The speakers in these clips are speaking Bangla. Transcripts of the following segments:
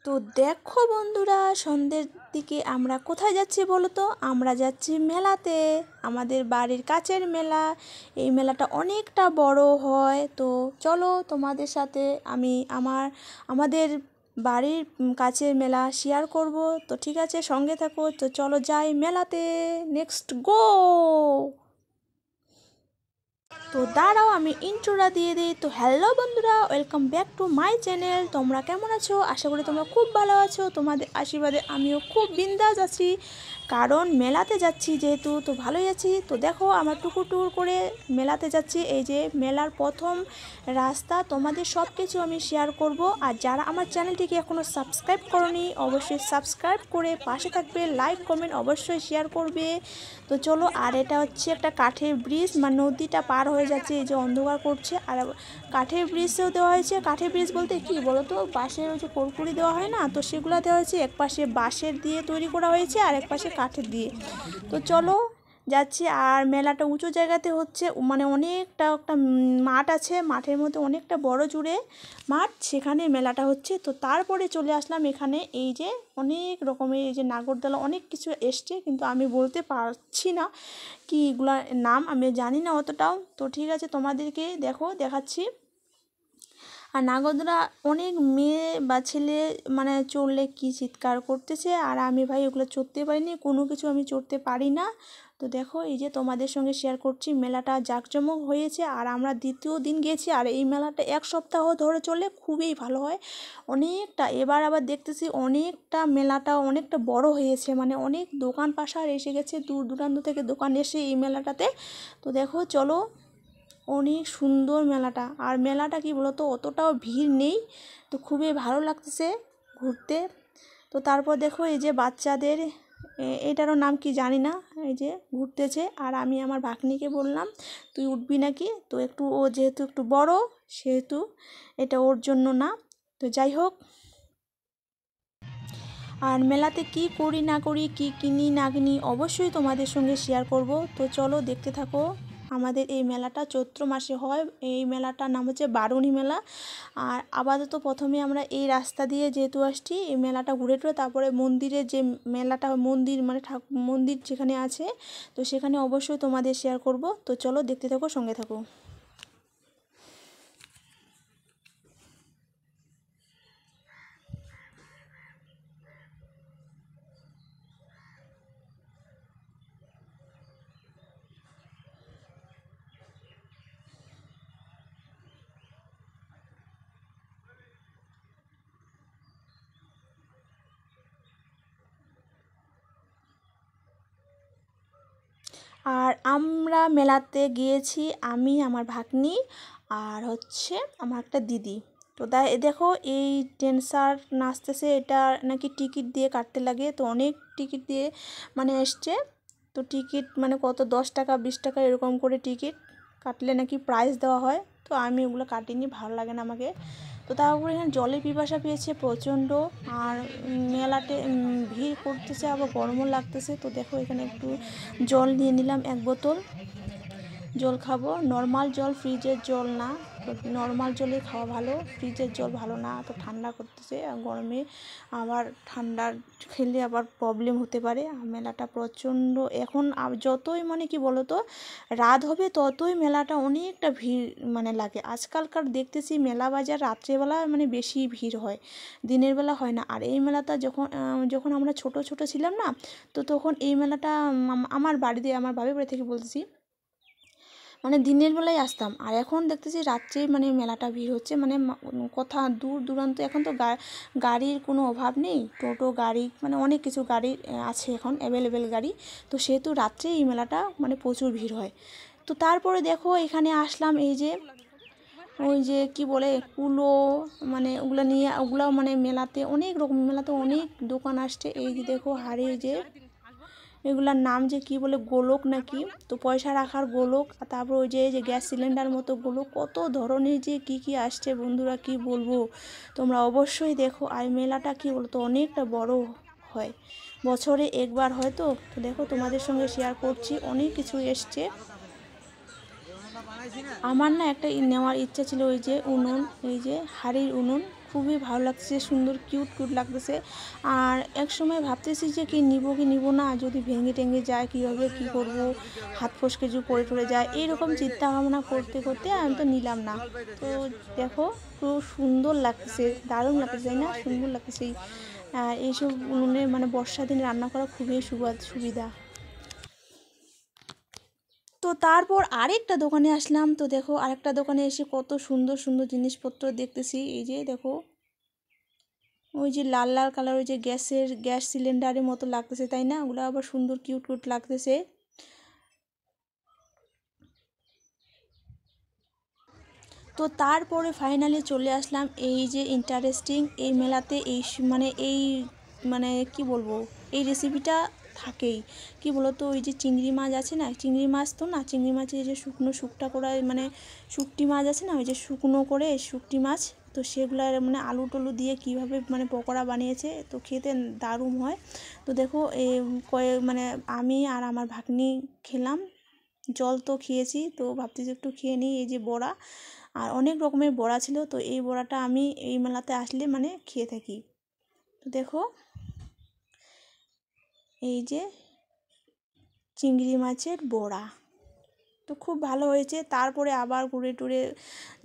তো দেখো বন্ধুরা, সন্ধ্যের দিকে আমরা কোথায় যাচ্ছি বলো তো? আমরা যাচ্ছি মেলাতে, আমাদের বাড়ির কাছের মেলা। এই মেলাটা অনেকটা বড় হয়। তো চলো তোমাদের সাথে আমি আমাদের বাড়ির কাছের মেলা শেয়ার করব। তো ঠিক আছে, সঙ্গে থাকো। তো চলো যাই মেলাতে। নেক্সট গো। তো দাঁড়াও আমি ইন্ট্রোটা দিয়ে দিই। তো হ্যালো বন্ধুরা, welcome back to my channel. তোমরা কেমন আছো? আশা করি তোমরা খুব ভালো আছো। তোমাদের আশীর্বাদে আমিও খুব বিন্দাস আছি, কারণ মেলাতে যাচ্ছি যেহেতু। তো ভালোই আছি। তো দেখো আমরা টুকুর টুকুর করে মেলাতে যাচ্ছি। এই যে মেলার প্রথম রাস্তা, তোমাদের সব কিছু আমি শেয়ার করব। আর যারা আমার চ্যানেলটিকে এখনও সাবস্ক্রাইব করনি, অবশ্যই সাবস্ক্রাইব করে পাশে থাকবে, লাইক কমেন্ট অবশ্যই শেয়ার করবে। তো চলো। আর এটা হচ্ছে একটা কাঠের ব্রিজ, মানে নদীটা পার হয়ে যাচ্ছে, এই যে অন্ধকার করছে। আর কাঠের ব্রিজও দেওয়া হয়েছে। কাঠের ব্রিজ বলতে কি বলো তো, বাঁশের ওই যে কড়কুড়ি দেওয়া হয় না, তো সেগুলো দেওয়া হয়েছে। এক পাশে বাঁশের দিয়ে তৈরি করা হয়েছে, আর এক পাশে কাঠের দিয়ে। তো চলো যাচ্ছি। আর মেলাটা উঁচু জায়গাতে হচ্ছে, মানে অনেকটা একটা মাঠ আছে, মাঠের মধ্যে অনেকটা বড় জুড়ে মাঠ, সেখানে মেলাটা হচ্ছে। তো তারপরে চলে আসলাম এখানে। এই যে অনেক রকমের এই যে নাগরদোলা অনেক কিছু এসছে, কিন্তু আমি বলতে পারছি না কি এগুলার নাম, আমি জানি না অতটাও। তো ঠিক আছে, তোমাদেরকে দেখাচ্ছি। আর নাগরদোলা অনেক মেয়ে বা ছেলে মানে চড়লে কি চিৎকার করতেছে, আর আমি ভাই ওগুলো চড়তে পারিনি, কোনো কিছু আমি চড়তে পারি না। তো দেখো এই যে তোমাদের সঙ্গে শেয়ার করছি, মেলাটা জাঁকজমক হয়েছে। আর আমরা দ্বিতীয় দিন গেছি, আর এই মেলাটা এক সপ্তাহ ধরে চলে, খুবই ভালো হয় অনেকটা। এবার আবার দেখতেছি অনেকটা মেলাটা অনেকটা বড় হয়েছে, মানে অনেক দোকান পাশার এসে গেছে, দূর দূরান্ত থেকে দোকান এসে এই মেলাটাতে। তো দেখো চলো, অনেক সুন্দর মেলাটা। আর মেলাটা কি বলতো, অতটাও ভিড় নেই, তো খুবই ভালো লাগতেছে ঘুরতে। তো তারপর দেখো এই যে বাচ্চাদের, এটারও নাম কি জানি না, এই যে ঘুরতেছে। আর আমি আমার ভাগ্নিকে বললাম তুই উঠবি নাকি, তো একটু ও যেহেতু একটু বড়, সেহেতু এটা ওর জন্য না। তো যাই হোক, আর মেলাতে কি করি না করি, কি কিনি না কিনি, অবশ্যই তোমাদের সঙ্গে শেয়ার করব। তো চলো দেখতে থাকো। আমাদের এই মেলাটা চৈত্র মাসে হয়। এই মেলাটার নাম হচ্ছে বারুণী মেলা। আর আপাতত প্রথমে আমরা এই রাস্তা দিয়ে যেহেতু আসছি, এই মেলাটা ঘুরে টুরে তারপরে মন্দিরে যে মেলাটা, মন্দির মানে মন্দির যেখানে আছে, তো সেখানে অবশ্যই তোমাদের শেয়ার করব। তো চলো দেখতে থাকো, সঙ্গে থাকো। আর আমরা মেলাতে গিয়েছি আমি, আমার ভাগ্নি, আর হচ্ছে আমার একটা দিদি। তো দেখো এই ড্যান্সার নাচতেছে, এটা নাকি টিকিট দিয়ে কাটতে লাগে। তো অনেক টিকিট দিয়ে মানে এসছে। তো টিকিট মানে কত, 10 টাকা 20 টাকা এরকম করে টিকিট কাটলে নাকি প্রাইজ দেওয়া হয়। তো আমি ওগুলো কাটিনি, ভালো লাগে না আমাকে। তো তারপরে এখানে জলের পিপাসা পেয়েছে প্রচণ্ড। আর মেলাতে ভিড় করতেছে, আবার গরমও লাগতেছে। তো দেখো এখানে একটু জল নিয়ে নিলাম, 1 বোতল জল খাবো। নর্মাল জল, ফ্রিজের জল না। তো নর্মাল জলে খাওয়া ভালো, ফ্রিজের জল ভালো না, তো ঠান্ডা করতেছে। আর গরমে আবার ঠান্ডা খেলে আবার প্রবলেম হতে পারে। আর মেলাটা প্রচণ্ড এখন, যতই মানে কি বলো তো, রাত হবে ততই মেলাটা অনেকটা ভিড় মানে লাগে। আজকালকার দেখতেছি মেলা বাজার রাত্রেবেলা মানে বেশি ভিড় হয়, দিনের বেলা হয় না। আর এই মেলাটা যখন আমরা ছোট ছোট ছিলাম না, তো তখন এই মেলাটা আমার বাড়িতে, আমার বাবার বাড়ি থেকে বলতেছি, মানে দিনের বেলায় আসতাম। আর এখন দেখতেছি রাত্রে মানে মেলাটা ভিড় হচ্ছে, মানে কোথা দূর দূরান্ত। এখন তো গাড়ির কোনো অভাব নেই, টোটো গাড়ি মানে অনেক কিছু গাড়ি আছে এখন, অ্যাভেলেবেল গাড়ি। তো সেহেতু রাত্রে এই মেলাটা মানে প্রচুর ভিড় হয়। তো তারপরে দেখো এখানে আসলাম, এই যে ওই যে কি বলে কুলো, মানে ওগুলো নিয়ে, ওগুলো মানে মেলাতে অনেক রকম, মেলাতে অনেক দোকান আসছে। এই যে দেখো হাড়ি, যে এগুলার নাম যে কি বলে, গোলক নাকি, তো পয়সা রাখার গোলক। আর তারপর ওই যে গ্যাস সিলিন্ডার মতো গোলক, কত ধরনের যে কি আসছে বন্ধুরা, কি বলবো, তোমরা অবশ্যই দেখো। আর মেলাটা কি বলতো অনেকটা বড় হয়, বছরে একবার হয়। তো দেখো তোমাদের সঙ্গে শেয়ার করছি, অনেক কিছু এসছে। আমার না একটা নেওয়ার ইচ্ছা ছিল, ওই যে উনুন, এই যে হাড়ির উনুন, খুবই ভালো লাগছে, সুন্দর কিউট কিউট লাগতেছে। আর এক সময় ভাবতেছি যে কি নিব না, যদি ভেঙে টেঙে যায় কীভাবে কী করব, হাত ফসকে যদি পড়ে টরে যায়, এইরকম চিন্তা ভাবনা করতে করতে আমি তো নিলাম না। তো দেখো খুব সুন্দর লাগতেছে, দারুণ লাগতেছে তাই না, সুন্দর লাগতেছে। এইসব উনুনে মানে বর্ষা দিনে রান্না করা খুবই সুবিধা। তো তারপর আরেকটা দোকানে আসলাম। তো দেখো আরেকটা দোকানে এসে কত সুন্দর সুন্দর জিনিসপত্র দেখতেছি। এই যে দেখো ওই যে লাল লাল কালার, ওই যে গ্যাস সিলিন্ডারের মতো লাগতেছে তাই না, ওগুলো আবার সুন্দর কিউট কিউট লাগতেছে। তো তারপরে ফাইনালি চলে আসলাম এই যে ইন্টারেস্টিং এই মেলাতে। মানে কি বলবো, এই রেসিপিটা থাকেই। কি বলতো, ওই যে চিংড়ি মাছ আছে না, চিংড়ি মাছ তো না, চিংড়ি মাছের যে শুকনো শুকটা করা মানে শুকটি মাছ আছে না, ওই যে শুকনো করে শুকটি মাছ, তো সেগুলার মানে আলু টলু দিয়ে কিভাবে মানে পকোড়া বানিয়েছে, তো খেতে দারুণ হয়। তো দেখো মানে আমি আর আমার ভাগ্নি খেলাম, জল তো খেয়েছি, তো ভাবতেছি একটু খেয়ে নিই। এই যে বড়া, আর অনেক রকমের বড়া ছিল, তো এই বড়াটা আমি এই মেলাতে আসলে মানে খেয়ে থাকি। তো দেখো এই যে চিংড়ি মাছের বড়া, তো খুব ভালো হয়েছে। তারপরে আবার ঘুরে টুরে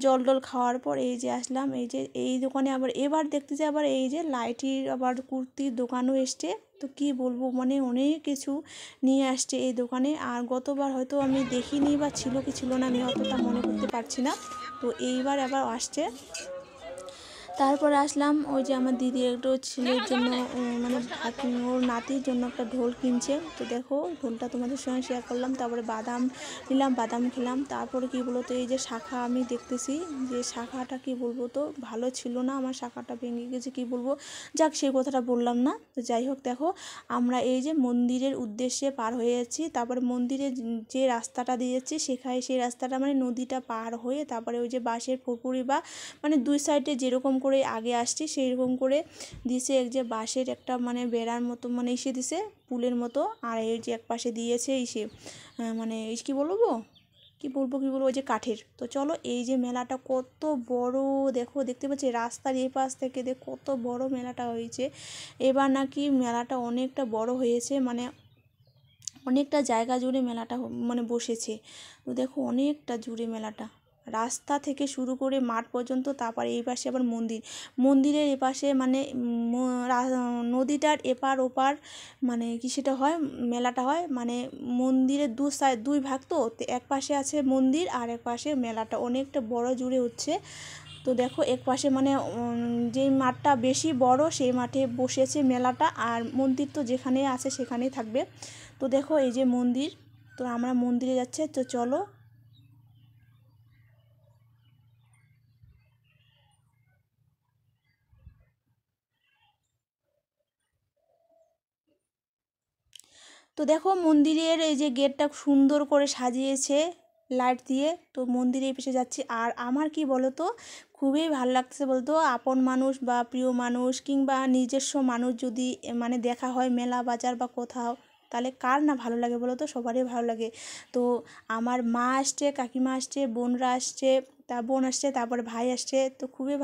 জল খাওয়ার পর এই যে আসলাম এই যে এই দোকানে, আবার এবার দেখতেছি আবার এই যে লাইটির আবার কুর্তির দোকানও এসছে। তো কি বলবো, মানে অনেক কিছু নিয়ে আসছে এই দোকানে। আর গতবার হয়তো আমি দেখিনি বা ছিল কি ছিল না আমি অতটা মনে করতে পারছি না, তো এইবার আবার আসছে। তারপরে আসলাম ওই যে আমার দিদি একটু ছেলের জন্য মানে ওর নাতির জন্য একটা ঢোল কিনছে। তো দেখো ঢোলটা তোমাদের সঙ্গে শেয়ার করলাম। তারপরে বাদাম নিলাম, বাদাম খেলাম। তারপরে কি বলতো, এই যে শাখা আমি দেখতেছি, যে শাখাটা কি বলবো, তো ভালো ছিল না, আমার শাখাটা ভেঙে গেছে, কি বলবো, যাক সেই কথাটা বললাম না। তো যাই হোক, দেখো আমরা এই যে মন্দিরের উদ্দেশ্যে পার হয়ে যাচ্ছি। তারপরে মন্দিরে যে রাস্তাটা দিয়েছি সেখানে, সেই রাস্তাটা মানে নদীটা পার হয়ে তারপরে ওই যে বাঁশের পুকুরি বা মানে দুই সাইডে যেরকম করে আগে আসছি সেই রকম করে দিছে এক যে বাঁশের একটা মানে বেড়ার মতো মানে এসে দিছে পুলের মতো। আর এই যে এক পাশে দিয়েছে এসে মানে কি বলবো ওই যে কাঠের। তো চলো এই যে মেলাটা কত বড়, দেখো দেখতে পাচ্ছি রাস্তার এই পাশ থেকে দেখ কত বড় মেলাটা হয়েছে। এবার নাকি মেলাটা অনেকটা বড় হয়েছে, মানে অনেকটা জায়গা জুড়ে মেলাটা মানে বসেছে। তো দেখো অনেকটা জুড়ে মেলাটা, রাস্তা থেকে শুরু করে মাঠ পর্যন্ত। তারপরে এই পাশে আবার মন্দিরের এপাশে মানে নদীটার এপার ওপার মানে কি সেটা হয়, মেলাটা হয় মানে মন্দিরের দুই ভাগ। তো এক পাশে আছে মন্দির আর এক পাশে মেলাটা অনেকটা বড় জুড়ে হচ্ছে। তো দেখো এক পাশে মানে যেই মাঠটা বেশি বড় সেই মাঠে বসেছে মেলাটা, আর মন্দির তো যেখানে আছে সেখানেই থাকবে। তো দেখো এই যে মন্দির, তো আমরা মন্দিরে যাচ্ছে, তো চলো। তো দেখো মন্দিরের এই যে গেটটা সুন্দর করে সাজিয়েছে লাইট দিয়ে। তো মন্দিরে এসে যাচ্ছি, আর আমার কি বলো তো খুবই ভালো লাগছে বলতো, আপন মানুষ বা প্রিয় মানুষ কিংবা নিজস্ব মানুষ যদি মানে দেখা হয় মেলা বাজার বা কোথাও, তাহলে কার না ভালো লাগে বলো তো, সবারই ভালো লাগে। তো আমার মা আসছে, কাকিমা আসছে, বোনরা আসছে, বোন আসছে, তারপরে ভাই আসছে। তো খুবই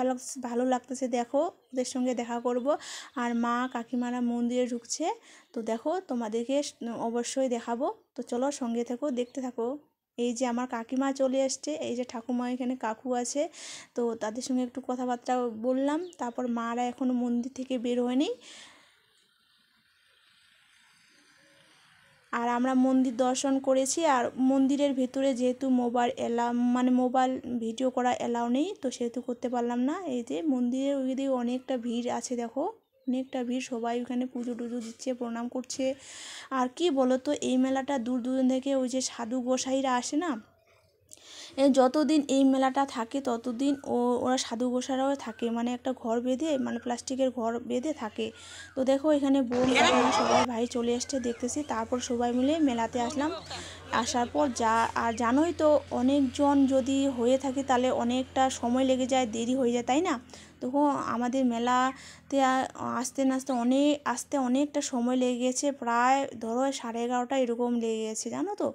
ভালো লাগতেছে, দেখো ওদের সঙ্গে দেখা করব। আর মা কাকিমারা মন্দিরে ঢুকছে, তো দেখো তোমাদেরকে অবশ্যই দেখাবো। তো চলো সঙ্গে থেকো, দেখতে থাকো। এই যে আমার কাকিমা চলে আসছে, এই যে ঠাকুমা এখানে কাকু আছে, তো তাদের সঙ্গে একটু কথাবার্তা বললাম। তারপর মারা এখনও মন্দির থেকে বের হয়নি। আর আমরা মন্দির দর্শন করেছি, আর মন্দিরের ভেতরে যেহেতু মোবাইল ভিডিও করা এলাও নেই, তো সেহেতু করতে পারলাম না। এই যে মন্দিরের ওই দিকে অনেকটা ভিড় আছে, দেখো অনেকটা ভিড়, সবাই ওখানে পুজো টুজো দিচ্ছে, প্রণাম করছে। আর কি বলো তো, এই মেলাটা দূর দূর থেকে ওই যে সাধু গোসাইরা আসে না, যতদিন এই মেলাটা থাকে ততদিন ওরা সাধু গোসাইরাও থাকে, মানে একটা ঘর বেঁধে মানে প্লাস্টিকের ঘর বেঁধে থাকে। তো দেখো এখানে বোন কাকিমা সবাই ভাই চলে আসছে দেখতেছি। তারপর সবাই মিলে মেলাতে আসলাম। আসার পর আর জানোই তো অনেকজন যদি হয়ে থাকে তাহলে অনেকটা সময় লেগে যায়, দেরি হয়ে যায় তাই না। তখন আমাদের মেলাতে আসতে অনেকটা সময় লেগে গেছে, প্রায় ধরো 11:30 এরকম লেগে গেছে জানো তো।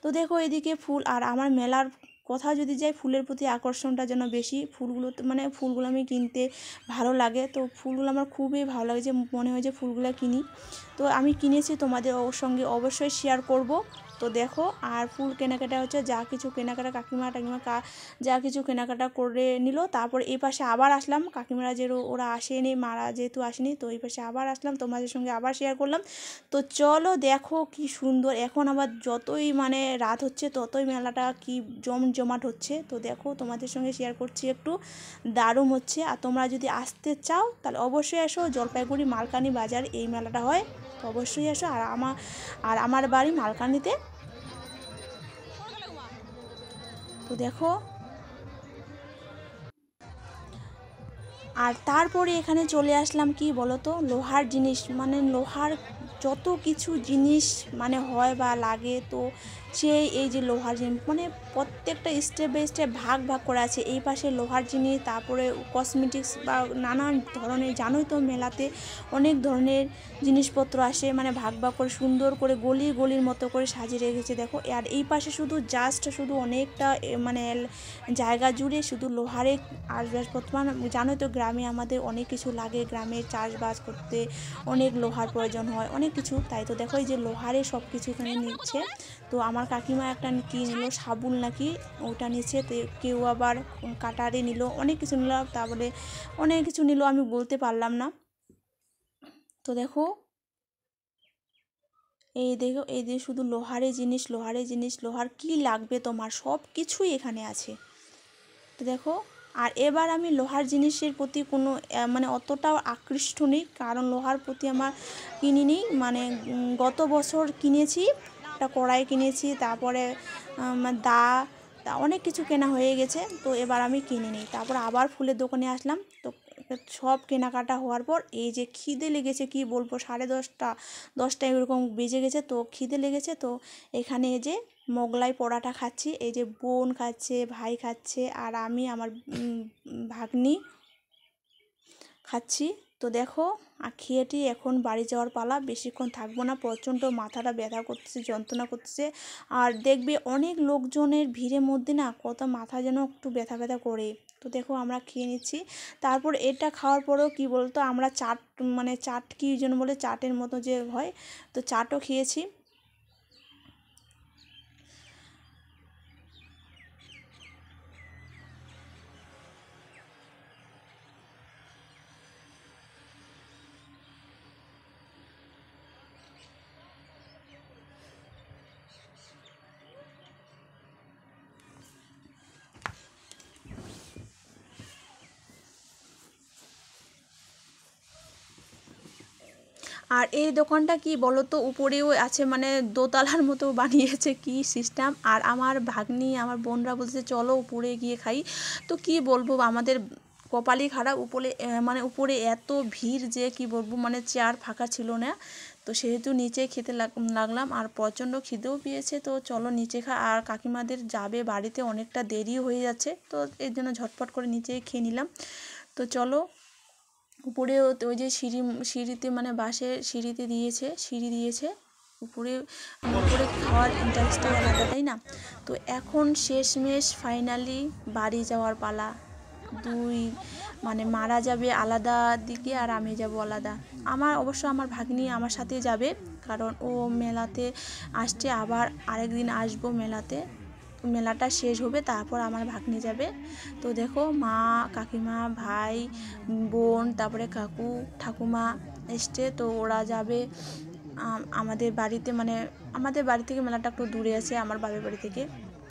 তো দেখো এদিকে ফুল, আর আমার মেলার কোথাও যদি যাই ফুলের প্রতি আকর্ষণটা যেন বেশি, ফুলগুলো মানে ফুলগুলো আমি কিনতে ভালো লাগে, তো ফুলগুলো আমার খুবই ভালো লাগে, যে মনে হয় যে ফুলগুলো কিনি। তো আমি কিনেছি, তোমাদের সঙ্গে অবশ্যই শেয়ার করব। তো দেখো, আর ফুল কেনাকাটা হচ্ছে, যা কিছু কেনাকাটা কাকিমা যা কিছু কেনাকাটা করে নিল। তারপর এই পাশে আবার আসলাম, কাকিমারা ওরা আসেনি, মারা যেহেতু আসেনি, তো এই পাশে আবার আসলাম, তোমাদের সঙ্গে আবার শেয়ার করলাম। তো চলো দেখো কি সুন্দর, এখন আবার যতই মানে রাত হচ্ছে ততই মেলাটা কি জমজমাট হচ্ছে। তো দেখো তোমাদের সঙ্গে শেয়ার করছি, একটু দারুণ হচ্ছে। আর তোমরা যদি আসতে চাও তাহলে অবশ্যই এসো, জলপাইগুড়ি মালকানি বাজার এই মেলাটা হয়, তো অবশ্যই এসো। আর আমার বাড়ি মালকানিতে। তো দেখো, আর তারপরে এখানে চলে আসলাম কি বলো তো, লোহার জিনিস, মানে লোহার যত কিছু জিনিস মানে হয় বা লাগে, তো সেই এই যে লোহার জিনিস মানে প্রত্যেকটা স্টেপ বাই স্টেপ ভাগ ভাগ করে আছে। এই পাশে লোহার জিনিস, তারপরে কসমেটিক্স বা নানান ধরনের, জানোই তো মেলাতে অনেক ধরনের জিনিসপত্র আসে, মানে ভাগ ভাগ করে সুন্দর করে গলির মতো করে সাজিয়ে রেখেছে দেখো। আর এই পাশে শুধু অনেকটা মানে জায়গা জুড়ে শুধু লোহারে আসবাবপত্র, মানে জানোই তো গ্রামে আমাদের অনেক কিছু লাগে, গ্রামে চাষবাস করতে অনেক লোহার প্রয়োজন হয়, অনেক কিছু। তাই তো দেখো এই যে লোহারে সব কিছু এখানে নিচ্ছে। তো আমার কাকিমা একটা কি নিল, সাবুন নাকি ওটা নিচ্ছে, তো কেউ আবার কাটারে নিল, অনেক কিছু নিল, তারপরে অনেক কিছু নিল, আমি বলতে পারলাম না। তো দেখো, এই যে শুধু লোহারের জিনিস, লোহার কি লাগবে তোমার সব কিছুই এখানে আছে। তো দেখো, আর এবার আমি লোহার জিনিসের প্রতি কোনো মানে অতটাও আকৃষ্ট নেই, কারণ লোহার প্রতি আমার কিনিনি, মানে গত বছর কিনেছি, একটা কড়াই কিনেছি, তারপরে অনেক কিছু কেনা হয়ে গেছে, তো এবার আমি কিনিনি। তারপর আবার ফুলের দোকানে আসলাম, তো সব কেনাকাটা হওয়ার পর এই যে খিদে লেগেছে, কি বলবো, 10:30 এরকম বেজে গেছে, তো খিদে লেগেছে। তো এখানে এই যে মোগলাই পরোটা খাচ্ছি, এই যে বোন খাচ্ছে, ভাই খাচ্ছে, আর আমি আমার ভাগ্নি খাচ্ছি। তো দেখো, আর খেয়েটি এখন বাড়ি যাওয়ার পালা, বেশিক্ষণ থাকবো না, প্রচণ্ড মাথাটা ব্যথা করতেছে, যন্ত্রণা করতেছে। আর দেখবে অনেক লোকজনের ভিড়ের মধ্যে না কত মাথা যেন একটু ব্যথা ব্যথা করে। তো দেখো আমরা খেয়ে নিচ্ছি। তারপর এটা খাওয়ার পরেও কি বলতো, আমরা চাট কি যেন বলে, চাটের মতো যে হয়, তো চাটও খেয়েছি। আর এই দোকানটা কি বলতো, উপরেও আছে, মানে দোতলার মতো বানিয়েছে, কি সিস্টেম। আর আমার ভাগ্নি, আমার বোনরা বলছে চলো উপরে গিয়ে খাই। তো কি বলবো, আমাদের কপালই খারাপ, মানে উপরে এত ভিড় যে কি বলবো, মানে চেয়ার ফাঁকা ছিল না। তো সেহেতু নিচে খেতে লাগলাম, আর প্রচণ্ড খিদেও পেয়েছে, তো চলো নিচে আর কাকিমাদের যাবে বাড়িতে, অনেকটা দেরি হয়ে যাচ্ছে, তো এর জন্য ঝটপট করে নিচেই খেয়ে নিলাম। তো চলো, উপরে ওই যে সিঁড়িতে, মানে বাঁশের সিঁড়ি দিয়েছে উপরে, উপরে খাওয়ার ইন্টারেস্টটাই আলাদা, তাই না? তো এখন শেষমেশ ফাইনালি বাড়ি যাওয়ার পালা। মানে মারা যাবে আলাদা দিকে, আর আমি যাব আলাদা। আমার ভাগ্নি আমার সাথে যাবে, কারণ ও মেলাতে আসছে, আবার আরেকদিন আসবো মেলাটা শেষ হবে, তারপর আমার ভাগ্নি যাবে। তো দেখো, মা, কাকিমা, ভাই, বোন, তারপরে কাকু, ঠাকুমা এসছে, তো ওরা যাবে আমাদের বাড়িতে, মানে আমাদের বাড়ি থেকে মেলাটা একটু দূরে আছে, আমার বাবার বাড়ি থেকে।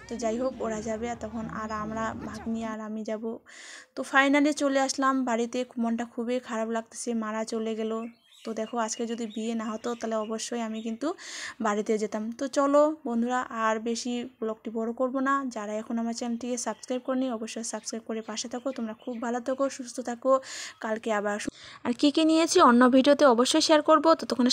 তো যাই হোক, ওরা যাবে, আর তখন আর আমরা ভাগ্নি আর আমি যাব। তো ফাইনালি চলে আসলাম বাড়িতে, মনটা খুবই খারাপ লাগতেছে, মারা চলে গেল। তো দেখো, আজকে যদি বিয়ে না হতো তাহলে অবশ্যই আমি কিন্তু বাড়িতে যেতাম। তো চলো বন্ধুরা, আর বেশি ব্লগটি বড় করব না, যারা এখন আমার চ্যানেলটিকে সাবস্ক্রাইব করনি অবশ্যই সাবস্ক্রাইব করে পাশে থাকো। তোমরা খুব ভালো থাকো, সুস্থ থাকো, কালকে আবার আর কী কী নিয়েছি অন্য ভিডিওতে অবশ্যই শেয়ার করবো। ততক্ষণে